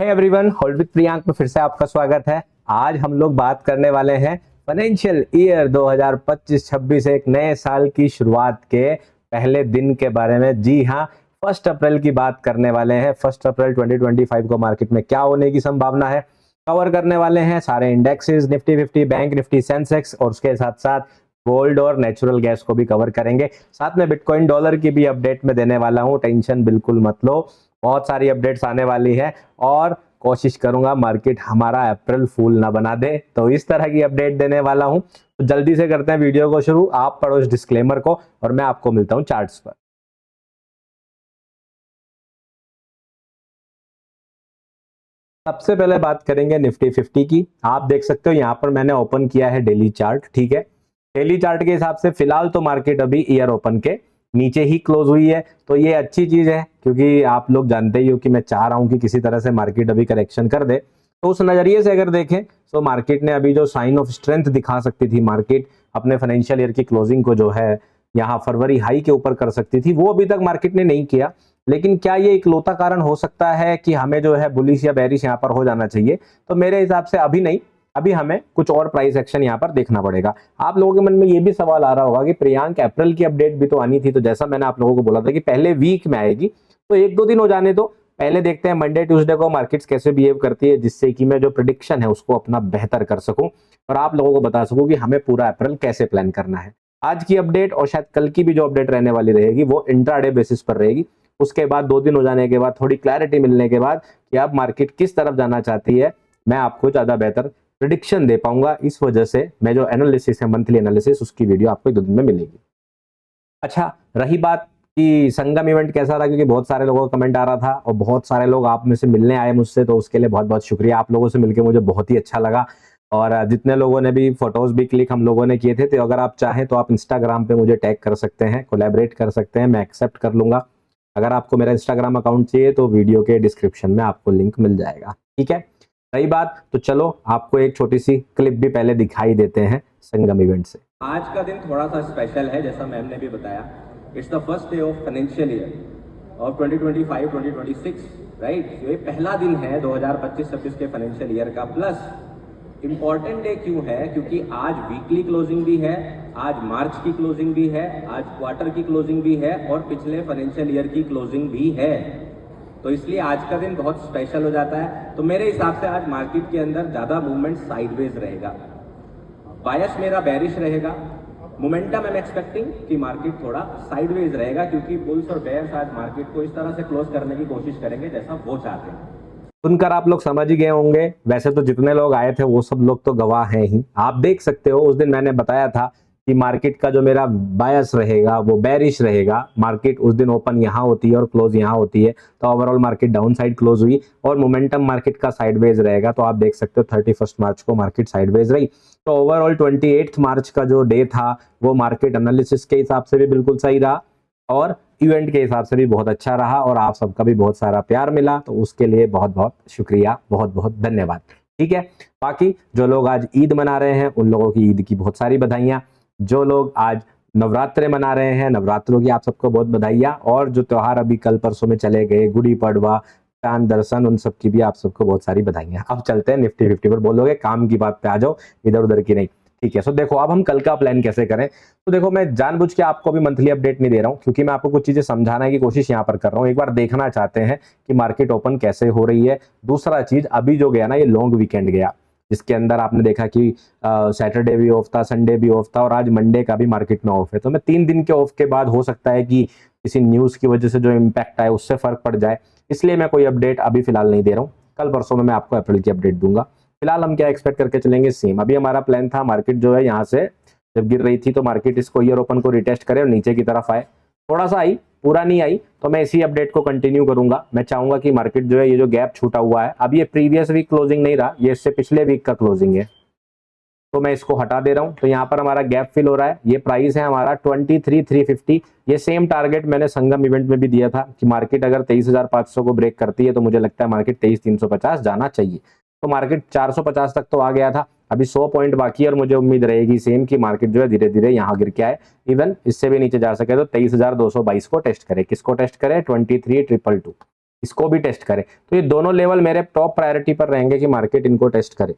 Hey everyone, hold with Priyank में फिर से आपका स्वागत है। आज हम लोग बात करने वाले हैं फाइनेंशियल ईयर 2025-26 एक नए साल की शुरुआत के पहले दिन के बारे में। जी हाँ, 1 अप्रैल की बात करने वाले हैं। 1 अप्रैल 2025 को मार्केट में क्या होने की संभावना है कवर करने वाले हैं। सारे indexes, Nifty 50, bank Nifty, Sensex और उसके साथ साथ गोल्ड और नेचुरल गैस को भी कवर करेंगे। साथ में बिटकॉइन डॉलर की भी अपडेट में देने वाला हूं, टेंशन बिल्कुल मत लो। बहुत सारी अपडेट्स आने वाली है और कोशिश करूंगा मार्केट हमारा अप्रैल फूल ना बना दे, तो इस तरह की अपडेट देने वाला हूं। तो जल्दी से करते हैं वीडियो को शुरू। आप पढ़ो इस डिस्क्लेमर को और मैं आपको मिलता हूं चार्ट्स पर। सबसे पहले बात करेंगे निफ्टी 50 की। आप देख सकते हो यहाँ पर मैंने ओपन किया है डेली चार्ट। ठीक है, डेली चार्ट के हिसाब से फिलहाल तो मार्केट अभी ईयर ओपन के नीचे ही क्लोज हुई है, तो ये अच्छी चीज है क्योंकि आप लोग जानते ही हो कि मैं चाह रहा हूं कि किसी तरह से मार्केट अभी करेक्शन कर दे। तो उस नजरिए से अगर देखें तो मार्केट ने अभी जो साइन ऑफ स्ट्रेंथ दिखा सकती थी, मार्केट अपने फाइनेंशियल ईयर की क्लोजिंग को जो है यहाँ फरवरी हाई के ऊपर कर सकती थी, वो अभी तक मार्केट ने नहीं किया। लेकिन क्या ये इकलौता कारण हो सकता है कि हमें जो है बुलिश या बेरिश यहाँ पर हो जाना चाहिए? तो मेरे हिसाब से अभी नहीं, अभी हमें कुछ और प्राइस एक्शन यहाँ पर देखना पड़ेगा। आप लोगों के मन में ये भी सवाल आ रहा होगा कि प्रियांक अप्रैल की अपडेट भी तो आनी थी, तो जैसा मैंने आप लोगों को बोला था कि पहले वीक में आएगी, तो 1-2 दिन हो जाने दो। पहले देखते हैं मंडे ट्यूसडे को मार्केट्स कैसे बिहेव करती है, जिससे कि मैं जो प्रिडिक्शन है उसको अपना बेहतर कर सकूं और आप लोगों को बता सकूं कि हमें पूरा अप्रैल कैसे प्लान करना है। आज की अपडेट और शायद कल की भी जो अपडेट रहने वाली रहेगी वो इंट्राडे बेसिस पर रहेगी। उसके बाद 2 दिन हो जाने के बाद, थोड़ी क्लैरिटी मिलने के बाद कि अब मार्केट किस तरफ जाना चाहती है, मैं आपको ज्यादा बेहतर प्रिडिक्शन दे पाऊंगा। इस वजह से मैं जो एनालिसिस है, मंथली एनालिसिस, उसकी वीडियो आपको 2 दिन में मिलेगी। अच्छा, रही बात कि संगम इवेंट कैसा रहा, क्योंकि बहुत सारे लोगों का कमेंट आ रहा था और बहुत सारे लोग आप में से मिलने आए मुझसे, तो उसके लिए बहुत बहुत शुक्रिया। आप लोगों से मिलकर मुझे बहुत ही अच्छा लगा और जितने लोगों ने भी फोटोज भी क्लिक हम लोगों ने किए थे, तो अगर आप चाहें तो आप इंस्टाग्राम पे मुझे टैग कर सकते हैं, कोलैबोरेट कर सकते हैं, मैं एक्सेप्ट कर लूंगा। अगर आपको मेरा इंस्टाग्राम अकाउंट चाहिए तो वीडियो के डिस्क्रिप्शन में आपको लिंक मिल जाएगा। ठीक है, रही बात तो चलो आपको एक छोटी सी क्लिप भी पहले दिखाई देते हैं संगम इवेंट से। आज का दिन थोड़ा सा स्पेशल है, जैसा मैम ने भी बताया। It's the first day of financial year of 2025-2026, right. ये पहला दिन है 2025-26 के फाइनेंशियल ईयर का। प्लस इंपॉर्टेंट डे क्यों है? क्योंकि आज वीकली क्लोजिंग भी है, आज मार्च की क्लोजिंग भी है, आज क्वार्टर की क्लोजिंग भी है और पिछले फाइनेंशियल ईयर की क्लोजिंग भी है। तो इसलिए आज का दिन बहुत स्पेशल हो जाता है। तो मेरे हिसाब से आज मार्केट के अंदर ज्यादा मूवमेंट साइडवेज रहेगा, बायस मेरा बेरिश रहेगा। मोमेंटम आई एम एक्सपेक्टिंग कि मार्केट थोड़ा साइडवेज रहेगा, क्योंकि बुल्स और बेयर्स आज मार्केट को इस तरह से क्लोज करने की कोशिश करेंगे जैसा वो चाहते हैं। सुनकर आप लोग समझ ही गए होंगे। वैसे तो जितने लोग आए थे वो सब लोग तो गवाह हैं ही। आप देख सकते हो उस दिन मैंने बताया था कि मार्केट का जो मेरा बायस रहेगा वो बेरिश रहेगा। मार्केट उस दिन ओपन यहाँ होती है और क्लोज यहाँ होती है, तो overall market down side close हुई और मोमेंटम मार्केट का साइडवेज रहेगा। तो आप देख सकते हो 31 मार्च को मार्केट साइडवेज रही। तो ओवरऑल 28 मार्च का जो डे था वो मार्केट एनालिसिस के हिसाब से भी बिल्कुल सही रहा और इवेंट के हिसाब से भी बहुत अच्छा रहा और आप सबका भी बहुत सारा प्यार मिला, तो उसके लिए बहुत बहुत शुक्रिया, बहुत बहुत धन्यवाद। ठीक है, बाकी जो लोग आज ईद मना रहे हैं उन लोगों की ईद की बहुत सारी बधाइयां। जो लोग आज नवरात्रे मना रहे हैं, नवरात्रों की आप सबको बहुत बधाइयां। और जो त्योहार अभी कल परसों में चले गए, गुड़ी पड़वा, चांद दर्शन, उन सब की भी आप सबको बहुत सारी बधाइयां। अब चलते हैं निफ्टी 50 पर। बोलोगे काम की बात पे आ जाओ, इधर उधर की नहीं। ठीक है, सो देखो अब हम कल का प्लान कैसे करें। तो देखो मैं जानबूझ के आपको भी मंथली अपडेट नहीं दे रहा हूं, क्योंकि मैं आपको कुछ चीजें समझाने की कोशिश यहाँ पर कर रहा हूँ। एक बार देखना चाहते हैं कि मार्केट ओपन कैसे हो रही है। दूसरा चीज, अभी जो गया ना ये लॉन्ग वीकेंड गया, जिसके अंदर आपने देखा कि सैटरडे भी ऑफ था, संडे भी ऑफ था और आज मंडे का भी मार्केट में ऑफ है। तो मैं 3 दिन के ऑफ के बाद हो सकता है कि किसी न्यूज की वजह से जो इम्पैक्ट आए उससे फर्क पड़ जाए, इसलिए मैं कोई अपडेट अभी फिलहाल नहीं दे रहा हूँ। कल परसों में मैं आपको अप्रैल की अपडेट दूंगा। फिलहाल हम क्या एक्सपेक्ट करके चलेंगे, सेम। अभी हमारा प्लान था मार्केट जो है यहाँ से जब गिर रही थी तो मार्केट इसको ईयर ओपन को रिटेस्ट करे और नीचे की तरफ आए। थोड़ा सा आई, पूरा नहीं आई, तो मैं इसी अपडेट को कंटिन्यू करूंगा। मैं चाहूंगा कि मार्केट जो है ये जो गैप छूटा हुआ है, अब ये प्रीवियस वीक क्लोजिंग नहीं रहा, ये इससे पिछले वीक का क्लोजिंग है, तो मैं इसको हटा दे रहा हूं। तो यहाँ पर हमारा गैप फिल हो रहा है। ये प्राइस है हमारा 23,350। ये सेम टारगेट मैंने संगम इवेंट में भी दिया था कि मार्केट अगर 23,500 को ब्रेक करती है तो मुझे लगता है मार्केट 23,350 जाना चाहिए। तो मार्केट 450 तक तो आ गया था, अभी 100 पॉइंट बाकी है और मुझे उम्मीद रहेगी सेम कि मार्केट जो है धीरे धीरे यहाँ गिर के आए, इवन इससे भी नीचे जा सके तो 23,222 को टेस्ट करे। किसको टेस्ट करे? 23,222। इसको भी टेस्ट करे। तो ये दोनों लेवल मेरे टॉप प्रायोरिटी पर रहेंगे कि मार्केट इनको टेस्ट करे,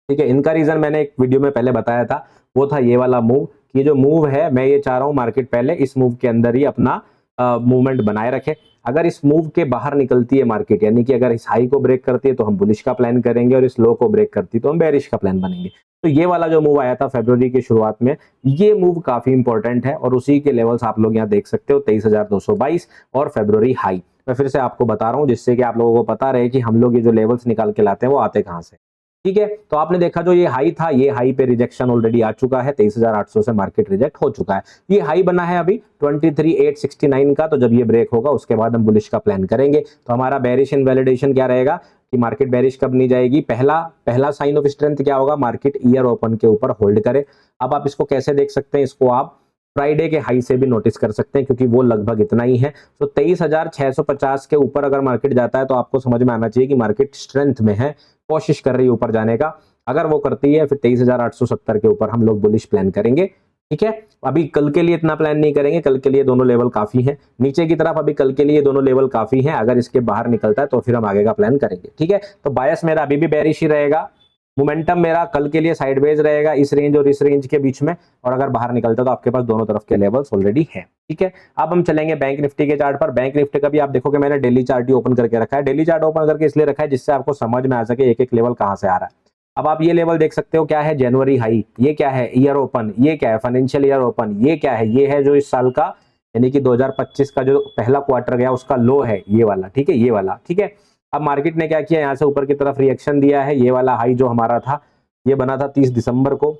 ठीक है। इनका रीजन मैंने एक वीडियो में पहले बताया था, वो था ये वाला मूव, कि ये जो मूव है मैं ये चाह रहा हूं मार्केट पहले इस मूव के अंदर ही अपना मूवमेंट बनाए रखे। अगर इस मूव के बाहर निकलती है मार्केट, यानी कि अगर इस हाई को ब्रेक करती है तो हम बुलिश का प्लान करेंगे, और इस लो को ब्रेक करती है तो हम बेरिश का प्लान बनेंगे। तो ये वाला जो मूव आया था फरवरी की शुरुआत में, ये मूव काफी इंपॉर्टेंट है, और उसी के लेवल्स आप लोग यहाँ देख सकते हो 23,222 और फरवरी हाई। मैं फिर से आपको बता रहा हूँ जिससे कि आप लोगों को पता रहे कि हम लोग ये जो लेवल्स निकाल के लाते हैं वो आते कहाँ से, ठीक है। तो आपने देखा जो ये हाई था, ये हाई पे रिजेक्शन ऑलरेडी आ चुका है, 23,800 से मार्केट रिजेक्ट हो चुका है। ये हाई बना है अभी 23,869 का, तो जब ये ब्रेक होगा उसके बाद हम बुलिश का प्लान करेंगे। तो हमारा बेरिश इनवैलिडेशन क्या रहेगा कि मार्केट बेरिश कब नहीं जाएगी, पहला साइन ऑफ स्ट्रेंथ क्या होगा, मार्केट ईयर ओपन के ऊपर होल्ड करे। अब आप इसको कैसे देख सकते हैं, इसको आप फ्राइडे के हाई से भी नोटिस कर सकते हैं, क्योंकि वो लगभग इतना ही है। तो 23,650 के ऊपर अगर मार्केट जाता है तो आपको समझ में आना चाहिए कि मार्केट स्ट्रेंथ में है, कोशिश कर रही है ऊपर जाने का। अगर वो करती है फिर 23,870 के ऊपर हम लोग बुलिश प्लान करेंगे, ठीक है। अभी कल के लिए इतना प्लान नहीं करेंगे, कल के लिए दोनों लेवल काफी हैं नीचे की तरफ, अभी कल के लिए दोनों लेवल काफी हैं। अगर इसके बाहर निकलता है तो फिर हम आगे का प्लान करेंगे, ठीक है। तो बायस मेरा अभी भी बेरिश ही रहेगा, मोमेंटम मेरा कल के लिए साइडवेज रहेगा इस रेंज और इस रेंज के बीच में, और अगर बाहर निकलता है तो आपके पास दोनों तरफ के लेवल्स ऑलरेडी हैं, ठीक है। अब हम चलेंगे बैंक निफ्टी के चार्ट पर। बैंक निफ्टी का भी आप देखोगे मैंने डेली चार्ट ही ओपन करके रखा है। डेली चार्ट ओपन करके इसलिए रखा है जिससे आपको समझ में आ सके एक एक लेवल कहां से आ रहा है। अब आप ये लेवल देख सकते हो, क्या है, जनवरी हाई, ये क्या है, ईयर ओपन, ये क्या है, फाइनेंशियल ईयर ओपन, ये क्या है, ये है जो इस साल का यानी कि 2025 का जो पहला क्वार्टर गया उसका लो है, ये वाला, ठीक है, ये वाला, ठीक है। अब मार्केट ने क्या किया, यहां से ऊपर की तरफ रिएक्शन दिया है, ये वाला हाई जो हमारा था ये बना था 30 दिसंबर को,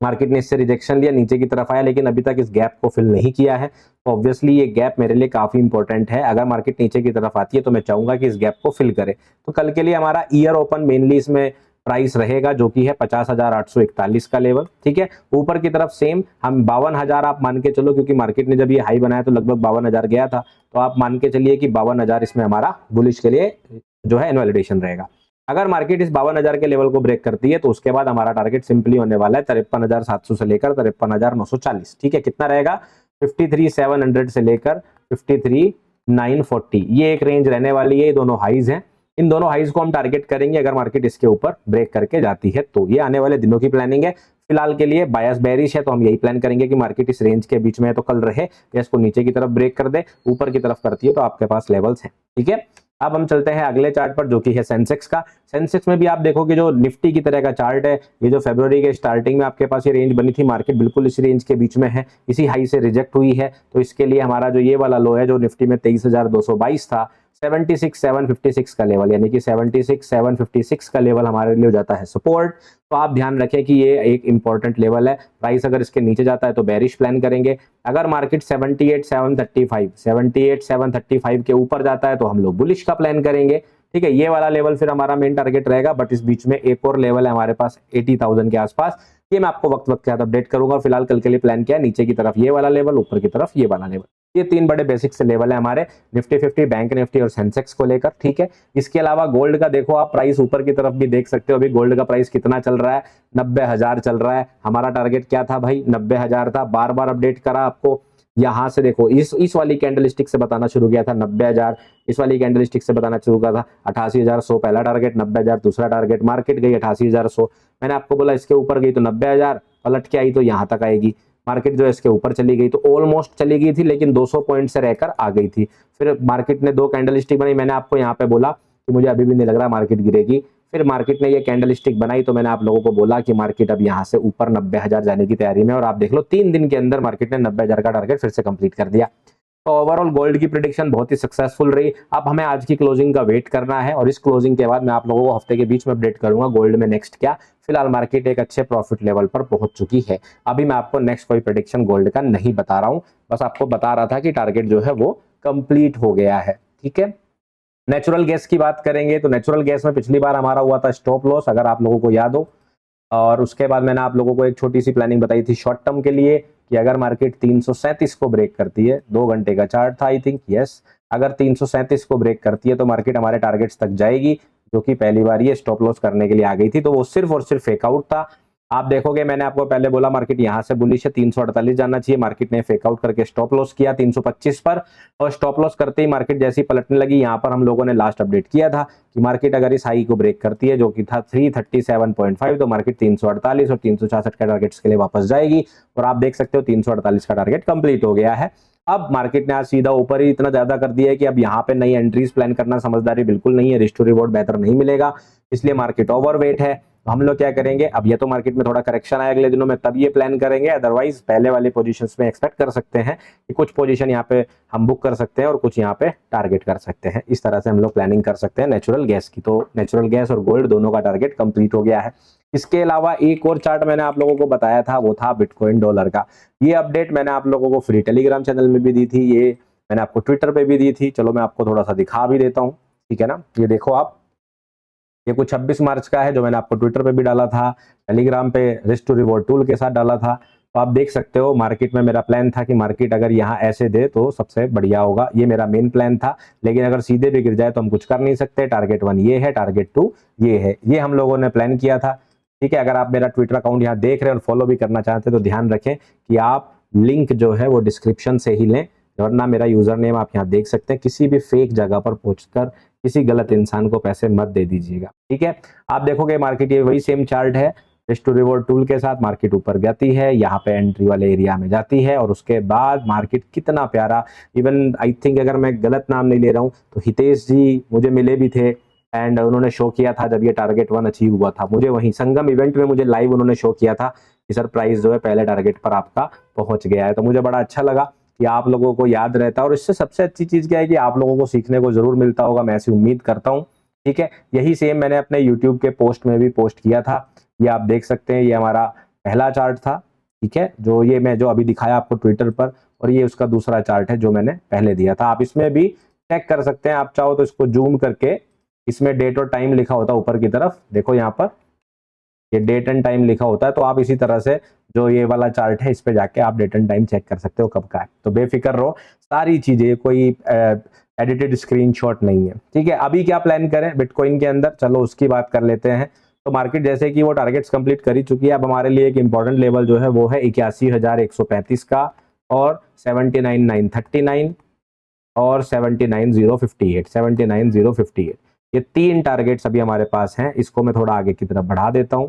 मार्केट ने इससे रिजेक्शन लिया, नीचे की तरफ आया, लेकिन अभी तक इस गैप को फिल नहीं किया है। तो ऑब्वियसली ये गैप मेरे लिए काफी इंपॉर्टेंट है। अगर मार्केट नीचे की तरफ आती है तो मैं चाहूंगा कि इस गैप को फिल करे। तो कल के लिए हमारा ईयर ओपन मेनली इसमें प्राइस रहेगा जो कि है 50,841 का लेवल, ठीक है। ऊपर की तरफ सेम हम 52,000 आप मान के चलो, क्योंकि मार्केट ने जब ये हाई बनाया तो लगभग 52,000 गया था, तो आप मान के चलिए कि 52,000 इसमें हमारा बुलिश के लिए जो है इनवैलिडेशन रहेगा। अगर मार्केट इस 52,000 के लेवल को ब्रेक करती है तो उसके बाद हमारा टारगेट सिंपली होने वाला है 53,700 से लेकर 53,940, ठीक है। कितना रहेगा, 53,700 से लेकर 53,940, ये एक रेंज रहने वाली है। ये दोनों हाईज हैं, इन दोनों हाईज को हम टारगेट करेंगे अगर मार्केट इसके ऊपर ब्रेक करके जाती है तो। ये आने वाले दिनों की प्लानिंग है। फिलहाल के लिए बायस बेरिश है तो हम यही प्लान करेंगे कि मार्केट इस रेंज के बीच में है तो कल रहे, या इसको नीचे की तरफ ब्रेक कर दे, ऊपर की तरफ करती है तो आपके पास लेवल्स हैं, ठीक है। अब हम चलते हैं अगले चार्ट पर जो कि है सेंसेक्स का। सेंसेक्स में भी आप देखोगे जो निफ्टी की तरह का चार्ट है, ये जो फरवरी के स्टार्टिंग में आपके पास ये रेंज बनी थी, मार्केट बिल्कुल इस रेंज के बीच में है, इसी हाई से रिजेक्ट हुई है। तो इसके लिए हमारा जो ये वाला लो है जो निफ्टी में 23,222 था, 76,756 का लेवल, यानी कि 76,756 का लेवल हमारे लिए हो जाता है सपोर्ट। तो आप ध्यान रखें कि ये एक इंपॉर्टेंट लेवल है। प्राइस अगर इसके नीचे जाता है तो बेरिश प्लान करेंगे। अगर मार्केट 78,735 के ऊपर जाता है तो हम लोग बुलिश का प्लान करेंगे, ठीक है। ये वाला लेवल फिर हमारा मेन टारगेट रहेगा, बट इस बीच में एक और लेवल है हमारे पास 80,000 के आसपास, ये मैं आपको वक्त वक्त के साथ अपडेट करूंगा। फिलहाल कल के लिए प्लान किया है नीचे की तरफ ये वाला लेवल, ऊपर की तरफ ये वाला लेवल। ये तीन बड़े बेसिक से लेवल है हमारे निफ्टी 50, बैंक निफ्टी और सेंसेक्स को लेकर, ठीक है। इसके अलावा गोल्ड का देखो आप प्राइस ऊपर की तरफ भी देख सकते हो। अभी गोल्ड का प्राइस कितना चल रहा है, 90,000 चल रहा है। हमारा टारगेट क्या था भाई, 90,000 था। बार बार अपडेट करा आपको। यहां से देखो इस वाली कैंडलस्टिक से बताना शुरू किया था 90,000, इस वाली कैंडलस्टिक से बताना शुरू किया था 88,100 पहला टारगेट, 90,000 दूसरा टारगेट। मार्केट गई 88,100, मैंने आपको बोला इसके ऊपर गई तो 90,000, पलट के आई तो यहां तक आएगी। मार्केट जो है इसके ऊपर चली गई तो ऑलमोस्ट चली गई थी, लेकिन 200 पॉइंट से रहकर आ गई थी। फिर मार्केट ने दो कैंडलस्टिक बनाई, मैंने आपको यहाँ पे बोला कि मुझे अभी भी नहीं लग रहा मार्केट गिरेगी। फिर मार्केट ने ये कैंडलस्टिक बनाई तो मैंने आप लोगों को बोला कि मार्केट अब यहाँ से ऊपर 90,000 जाने की तैयारी में, और आप देख लो 3 दिन के अंदर मार्केट ने 90,000 का टारगेट फिर से कंप्लीट कर दिया। तो ओवरऑल गोल्ड की प्रेडिक्शन बहुत ही सक्सेसफुल रही। अब हमें आज की क्लोजिंग का वेट करना है, और इस क्लोजिंग के बाद मैं आप लोगों को हफ्ते के बीच में अपडेट करूंगा गोल्ड में नेक्स्ट क्या। फिलहाल मार्केट एक अच्छे प्रॉफिट लेवल पर पहुंच चुकी है। अभी मैं आपको नेक्स्ट कोई प्रेडिक्शन गोल्ड का नहीं बता रहा हूं, बस आपको बता रहा था कि टारगेट जो है वो कंप्लीट हो गया है, ठीक है। नेचुरल गैस की बात करेंगे तो नेचुरल गैस में पिछली बार हमारा हुआ था स्टॉप लॉस, अगर आप लोगों को याद हो। और उसके बाद मैंने आप लोगों को एक छोटी सी प्लानिंग बताई थी शॉर्ट टर्म के लिए कि अगर मार्केट 337 को ब्रेक करती है, 2 घंटे का चार्ट था आई थिंक, यस, अगर 337 को ब्रेक करती है तो मार्केट हमारे टारगेट्स तक जाएगी, जो कि पहली बार ये स्टॉप लॉस करने के लिए आ गई थी। तो वो सिर्फ और सिर्फ फेक आउट था। आप देखोगे मैंने आपको पहले बोला मार्केट यहां से बुलिश है, 348 जाना चाहिए, मार्केट ने फेक आउट करके स्टॉप लॉस किया 325 पर, और स्टॉप लॉस करते ही मार्केट जैसी पलटने लगी, यहां पर हम लोगों ने लास्ट अपडेट किया था कि मार्केट अगर इस हाई को ब्रेक करती है जो कि था 337.5, तो मार्केट 348 और 366 के टारगेट्स के लिए वापस जाएगी, और आप देख सकते हो 348 का टारगेट कंप्लीट हो गया है। अब मार्केट ने आज सीधा ऊपर ही इतना ज्यादा कर दिया है कि अब यहाँ पे नई एंट्रीज प्लान करना समझदारी बिल्कुल नहीं है, रिस्क टू रिवॉर्ड बेहतर नहीं मिलेगा, इसलिए मार्केट ओवरवेट है। तो हम लोग क्या करेंगे, अब ये तो मार्केट में थोड़ा करेक्शन आया अगले दिनों में तब ये प्लान करेंगे, अदरवाइज पहले वाले पोजीशंस में एक्सपेक्ट कर सकते हैं कि कुछ पोजीशन यहाँ पे हम बुक कर सकते हैं और कुछ यहाँ पे टारगेट कर सकते हैं। इस तरह से हम लोग प्लानिंग कर सकते हैं नेचुरल गैस की। तो नेचुरल गैस और गोल्ड दोनों का टारगेट कंप्लीट हो गया है। इसके अलावा एक और चार्ट मैंने आप लोगों को बताया था, वो था बिटकॉइन डॉलर का। ये अपडेट मैंने आप लोगों को फ्री टेलीग्राम चैनल में भी दी थी, ये मैंने आपको ट्विटर पे भी दी थी। चलो मैं आपको थोड़ा सा दिखा भी देता हूँ, ठीक है ना। ये देखो आप, ये कुछ 26 मार्च का है जो मैंने आपको ट्विटर पे भी डाला था, टेलीग्राम पे रिस्क टू रिवॉर्ड टूल के साथ डाला था। तो आप देख सकते हो मार्केट में मेरा प्लान था कि मार्केट अगर यहाँ ऐसे दे तो सबसे बढ़िया होगा, ये मेरा मेन प्लान था। लेकिन अगर सीधे भी गिर जाए तो हम कुछ कर नहीं सकते, टारगेट 1 ये है, टारगेट 2 ये है, ये हम लोगों ने प्लान किया था, ठीक है। अगर आप मेरा ट्विटर अकाउंट यहाँ देख रहे हैं और फॉलो भी करना चाहते हैं तो ध्यान रखें कि आप लिंक जो है वो डिस्क्रिप्शन से ही लें, वरना मेरा यूजर नेम आप यहाँ देख सकते हैं। किसी भी फेक जगह पर पहुंचकर किसी गलत इंसान को पैसे मत दे दीजिएगा, ठीक है। आप देखोगे मार्केट ये वही सेम चार्ट है, रिस्क टू रिवॉर्ड टूल के साथ मार्केट ऊपर जाती है, यहाँ पे एंट्री वाले एरिया में जाती है, और उसके बाद मार्केट कितना प्यारा, इवन आई थिंक अगर मैं गलत नाम नहीं ले रहा हूँ तो हितेश जी मुझे मिले भी थे, एंड उन्होंने शो किया था जब ये टारगेट 1 अचीव हुआ था, मुझे वहीं संगम इवेंट में मुझे लाइव उन्होंने शो किया था कि सर प्राइस जो है पहले टारगेट पर आपका पहुंच गया है। तो मुझे बड़ा अच्छा लगा कि आप लोगों को याद रहता है, और इससे सबसे अच्छी चीज क्या है कि आप लोगों को सीखने को जरूर मिलता होगा, मैं ऐसी उम्मीद करता हूँ, ठीक है। यही सेम मैंने अपने यूट्यूब के पोस्ट में भी पोस्ट किया था, ये आप देख सकते हैं, ये हमारा पहला चार्ट था, ठीक है, जो ये मैं जो अभी दिखाया आपको ट्विटर पर, और ये उसका दूसरा चार्ट है जो मैंने पहले दिया था। आप इसमें भी चेक कर सकते हैं, आप चाहो तो इसको जूम करके, इसमें डेट और टाइम लिखा होता है ऊपर की तरफ, देखो यहाँ पर ये डेट एंड टाइम लिखा होता है, तो आप इसी तरह से जो ये वाला चार्ट है इस पे जाके आप डेट एंड टाइम चेक कर सकते हो कब का है। तो बेफिक्र रहो, सारी चीजें, कोई एडिटेड स्क्रीनशॉट नहीं है, ठीक है। अभी क्या प्लान करें बिटकॉइन के अंदर, चलो उसकी बात कर लेते हैं। तो मार्केट जैसे कि वो टारगेट्स कंप्लीट कर ही चुकी है, अब हमारे लिए एक इंपॉर्टेंट लेवल जो है वो है 81,135 का, और 79,939 और 79,058 ये 3 टारगेट्स अभी हमारे पास हैं। इसको मैं थोड़ा आगे की तरफ बढ़ा देता हूं,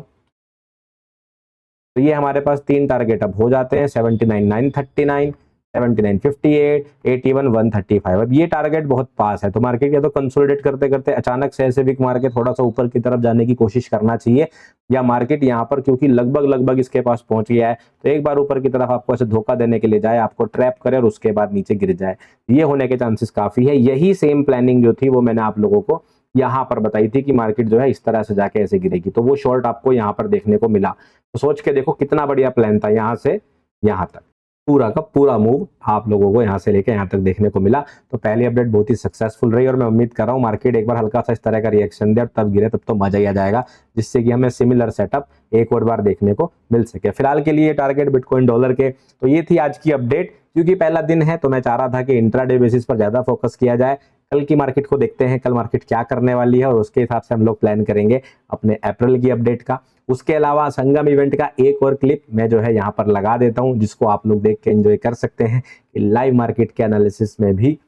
तो ये हमारे पास 3 टारगेट अब हो जाते हैं, 79,939, 79,58, 81,135। अब ये टारगेट बहुत पास है, तो मार्केट या तो कंसोलिडेट करते करते अचानक से ऐसे विक मार के थोड़ा सा ऊपर की तरफ जाने की कोशिश करना चाहिए, या मार्केट यहाँ पर क्योंकि लगभग इसके पास पहुंच गया है तो एक बार ऊपर की तरफ आपको ऐसे धोखा देने के लिए जाए, आपको ट्रैप करे और उसके बाद नीचे गिर जाए, ये होने के चांसेस काफी है। यही सेम प्लानिंग जो थी वो मैंने आप लोगों को यहाँ पर बताई थी कि मार्केट जो है इस तरह से जाके ऐसे गिरेगी, तो वो शॉर्ट आपको यहाँ पर देखने को मिला। तो सोच के देखो कितना बढ़िया प्लान था, यहाँ से यहाँ तक पूरा का पूरा मूव आप लोगों को यहाँ से लेकर यहाँ तक देखने को मिला। तो पहली अपडेट बहुत ही सक्सेसफुल रही, और मैं उम्मीद कर रहा हूँ मार्केट एक बार हल्का सा इस तरह का रिएक्शन दे और तब गिरे, तब तो मजा ही आ जाएगा, जिससे कि हमें सिमिलर सेटअप एक और बार देखने को मिल सके। फिलहाल के लिए टारगेट बिटकॉइन डॉलर के तो ये थी आज की अपडेट। क्योंकि पहला दिन है तो मैं चाह रहा था कि इंट्राडे बेसिस पर ज्यादा फोकस किया जाए। कल की मार्केट को देखते हैं, कल मार्केट क्या करने वाली है, और उसके हिसाब से हम लोग प्लान करेंगे अपने अप्रैल की अपडेट का। उसके अलावा संगम इवेंट का एक और क्लिप मैं जो है यहाँ पर लगा देता हूँ, जिसको आप लोग देख के एंजॉय कर सकते हैं कि लाइव मार्केट के एनालिसिस में भी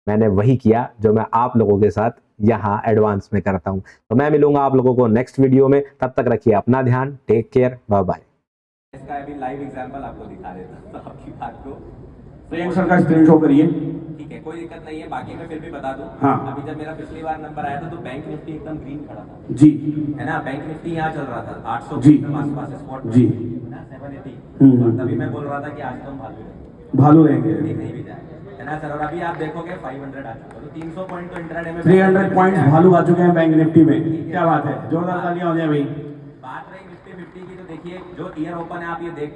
मैंने वही किया जो मैं आप लोगों के साथ यहाँ एडवांस में करता हूँ। तो मैं मिलूंगा आप लोगों को नेक्स्ट वीडियो में, तब तक रखिए अपना ध्यान, टेक केयर, बाय बाय। इसका अभी लाइव एग्जांपल आपको दिखा देता हूं आपकी बात को। प्रियंक सर का स्क्रीन शो करिए। ठीक है, कोई दिक्कत नहीं है, बाकी मैं फिर भी बता दूं। हाँ। अभी जब मेरा पिछली बार नंबर आया था तो बैंक निफ्टी एकदम ग्रीन खड़ा था, जी है ना। बैंक निफ्टी यहाँ चल रहा था 800 जी। के आसपास स्पॉट जी। है ना, 780। और तभी मैं बोल रहा था कि आज तो हम भालू रहेंगे। नहीं भी जाए, है ना सर। और अभी आप देखोगे 500 आ चुका, तो 300 पॉइंट तो इंट्राडे में 300 पॉइंट्स भालू आ चुके हैं बैंक निफ्टी में। क्या बात है, जोरदार तालियां हो जाए भाई। बात रही निफ्टी 50 की, तो देखिए जो ईयर ओपन है आप ये देख